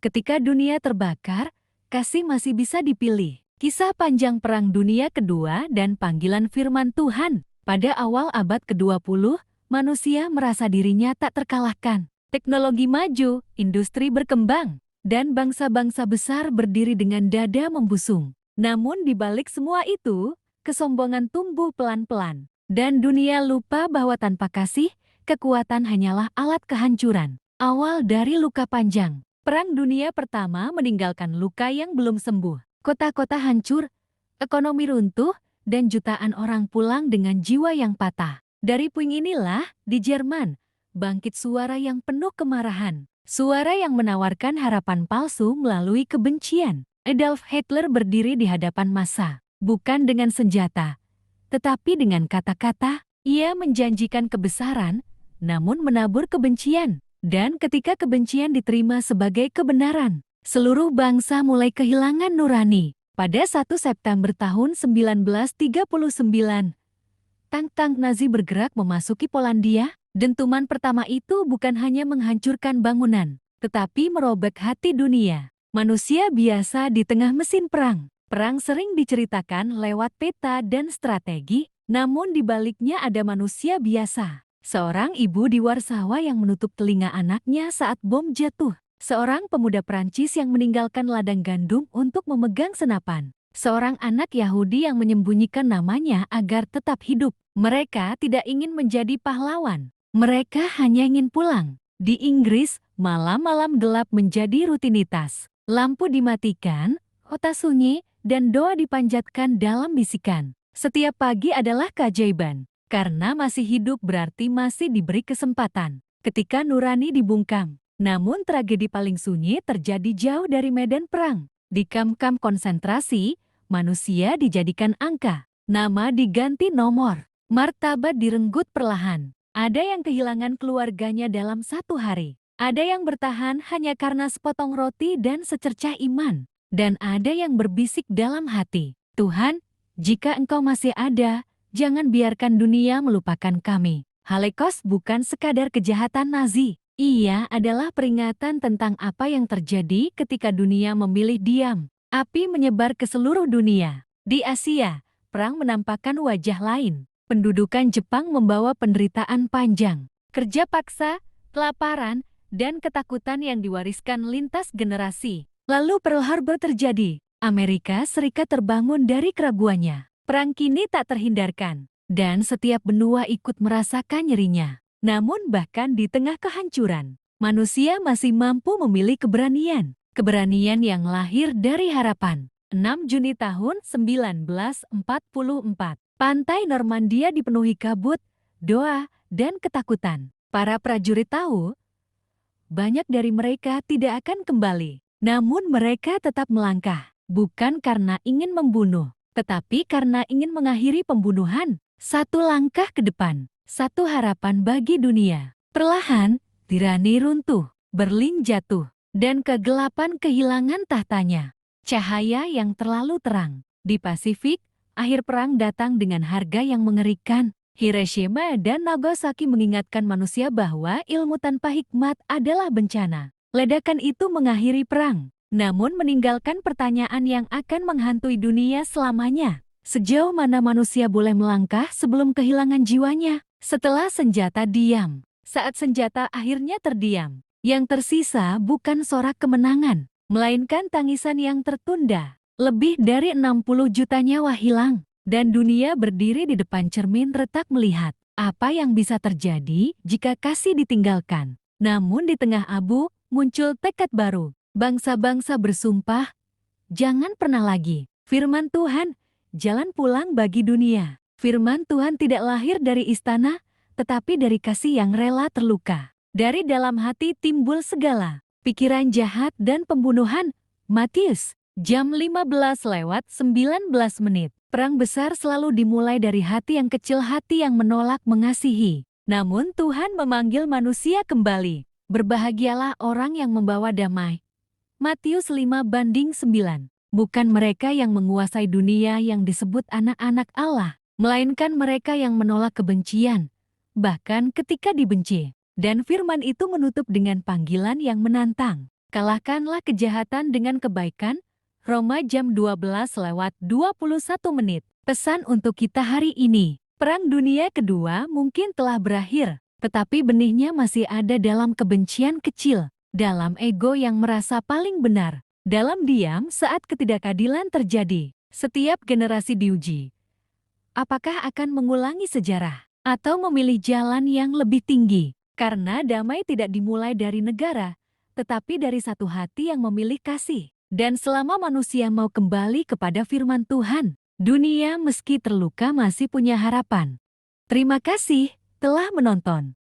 Ketika dunia terbakar, kasih masih bisa dipilih. Kisah panjang Perang Dunia Kedua dan panggilan firman Tuhan. Pada awal abad ke-20, manusia merasa dirinya tak terkalahkan. Teknologi maju, industri berkembang, dan bangsa-bangsa besar berdiri dengan dada membusung. Namun di balik semua itu, kesombongan tumbuh pelan-pelan. Dan dunia lupa bahwa tanpa kasih, kekuatan hanyalah alat kehancuran. Awal dari luka panjang. Perang Dunia Pertama meninggalkan luka yang belum sembuh. Kota-kota hancur, ekonomi runtuh, dan jutaan orang pulang dengan jiwa yang patah. Dari puing inilah, di Jerman, bangkit suara yang penuh kemarahan. Suara yang menawarkan harapan palsu melalui kebencian. Adolf Hitler berdiri di hadapan massa, bukan dengan senjata, tetapi dengan kata-kata. Ia menjanjikan kebesaran, namun menabur kebencian. Dan ketika kebencian diterima sebagai kebenaran, seluruh bangsa mulai kehilangan nurani. Pada 1 September tahun 1939, tank-tank Nazi bergerak memasuki Polandia. Dentuman pertama itu bukan hanya menghancurkan bangunan, tetapi merobek hati dunia. Manusia biasa di tengah mesin perang. Perang sering diceritakan lewat peta dan strategi, namun di baliknya ada manusia biasa. Seorang ibu di Warsawa yang menutup telinga anaknya saat bom jatuh. Seorang pemuda Prancis yang meninggalkan ladang gandum untuk memegang senapan. Seorang anak Yahudi yang menyembunyikan namanya agar tetap hidup. Mereka tidak ingin menjadi pahlawan. Mereka hanya ingin pulang. Di Inggris, malam-malam gelap menjadi rutinitas. Lampu dimatikan, kota sunyi, dan doa dipanjatkan dalam bisikan. Setiap pagi adalah keajaiban. Karena masih hidup berarti masih diberi kesempatan. Ketika nurani dibungkam. Namun tragedi paling sunyi terjadi jauh dari medan perang. Di kamp-kamp konsentrasi, manusia dijadikan angka. Nama diganti nomor. Martabat direnggut perlahan. Ada yang kehilangan keluarganya dalam 1 hari. Ada yang bertahan hanya karena sepotong roti dan secercah iman. Dan ada yang berbisik dalam hati. Tuhan, jika Engkau masih ada, jangan biarkan dunia melupakan kami. Holocaust bukan sekadar kejahatan Nazi. Ia adalah peringatan tentang apa yang terjadi ketika dunia memilih diam. Api menyebar ke seluruh dunia. Di Asia, perang menampakkan wajah lain. Pendudukan Jepang membawa penderitaan panjang. Kerja paksa, kelaparan, dan ketakutan yang diwariskan lintas generasi. Lalu Pearl Harbor terjadi. Amerika Serikat terbangun dari keraguannya. Perang kini tak terhindarkan, dan setiap benua ikut merasakan nyerinya. Namun bahkan di tengah kehancuran, manusia masih mampu memilih keberanian. Keberanian yang lahir dari harapan. 6 Juni tahun 1944, pantai Normandia dipenuhi kabut, doa, dan ketakutan. Para prajurit tahu, banyak dari mereka tidak akan kembali. Namun mereka tetap melangkah, bukan karena ingin membunuh, tetapi karena ingin mengakhiri pembunuhan. 1 langkah ke depan, 1 harapan bagi dunia. Perlahan, tirani runtuh, Berlin jatuh, dan kegelapan kehilangan tahtanya. Cahaya yang terlalu terang. Di Pasifik, akhir perang datang dengan harga yang mengerikan. Hiroshima dan Nagasaki mengingatkan manusia bahwa ilmu tanpa hikmat adalah bencana. Ledakan itu mengakhiri perang, namun meninggalkan pertanyaan yang akan menghantui dunia selamanya. Sejauh mana manusia boleh melangkah sebelum kehilangan jiwanya? Setelah senjata diam, saat senjata akhirnya terdiam, yang tersisa bukan sorak kemenangan, melainkan tangisan yang tertunda. Lebih dari 60 juta nyawa hilang, dan dunia berdiri di depan cermin retak melihat apa yang bisa terjadi jika kasih ditinggalkan. Namun di tengah abu, muncul tekad baru. Bangsa-bangsa bersumpah, jangan pernah lagi. Firman Tuhan, jalan pulang bagi dunia. Firman Tuhan tidak lahir dari istana, tetapi dari kasih yang rela terluka. Dari dalam hati timbul segala pikiran jahat dan pembunuhan. Matius, jam 15:19. Perang besar selalu dimulai dari hati yang kecil, hati yang menolak mengasihi. Namun Tuhan memanggil manusia kembali. Berbahagialah orang yang membawa damai. Matius 5:9. Bukan mereka yang menguasai dunia yang disebut anak-anak Allah, melainkan mereka yang menolak kebencian, bahkan ketika dibenci. Dan firman itu menutup dengan panggilan yang menantang. Kalahkanlah kejahatan dengan kebaikan. Roma jam 12:21. Pesan untuk kita hari ini. Perang Dunia Kedua mungkin telah berakhir, tetapi benihnya masih ada dalam kebencian kecil, dalam ego yang merasa paling benar, dalam diam saat ketidakadilan terjadi. Setiap generasi diuji. Apakah akan mengulangi sejarah atau memilih jalan yang lebih tinggi? Karena damai tidak dimulai dari negara, tetapi dari satu hati yang memilih kasih. Dan selama manusia mau kembali kepada firman Tuhan, dunia meski terluka masih punya harapan. Terima kasih telah menonton.